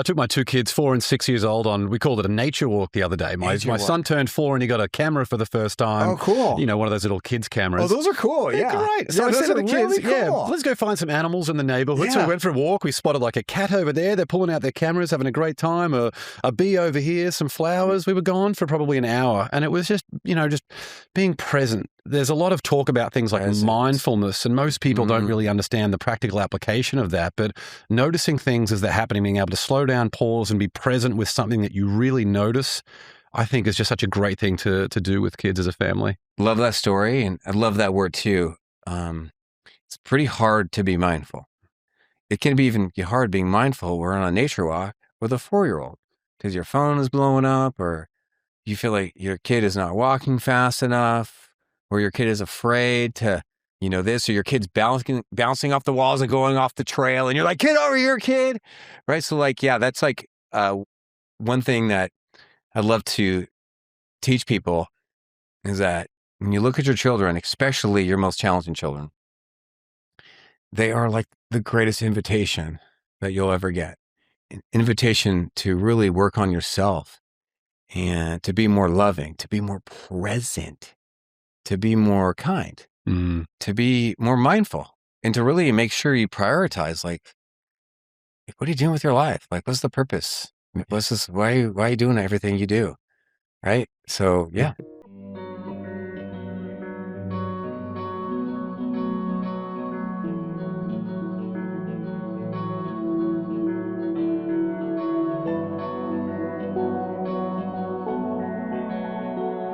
I took my two kids, 4 and 6 years old, on, we called it a nature walk the other day. My son turned 4 and he got a camera for the first time. Oh, cool. You know, one of those little kids cameras. Oh, those are cool. They're Yeah. great. So I said to the kids, let's go find some animals in the neighborhood. So we went for a walk. We spotted like a cat over there. They're pulling out their cameras, having a great time. A bee over here, some flowers. We were gone for probably an hour. And it was just, just being present. There's a lot of talk about things like mindfulness, and most people don't really understand the practical application of that. But noticing things as they're happening, being able to slow down, pause, and be present with something that you really notice, I think is just such a great thing to do with kids as a family. Love that story, and I love that word too. It's pretty hard to be mindful. It can be even hard being mindful. We're on a nature walk with a 4-year-old because your phone is blowing up, or you feel like your kid is not walking fast enough, or your kid is afraid to, this, or your kid's bouncing off the walls and going off the trail, and you're like, get over here, kid. Right? So that's like one thing that I'd love to teach people is that when you look at your children, especially your most challenging children, they are like the greatest invitation that you'll ever get. An invitation to really work on yourself and to be more loving, to be more present, to be more kind, to be more mindful, and to really make sure you prioritize, like, what are you doing with your life? Like, what's the purpose? What's this? Why are you doing everything you do? Right? So, yeah.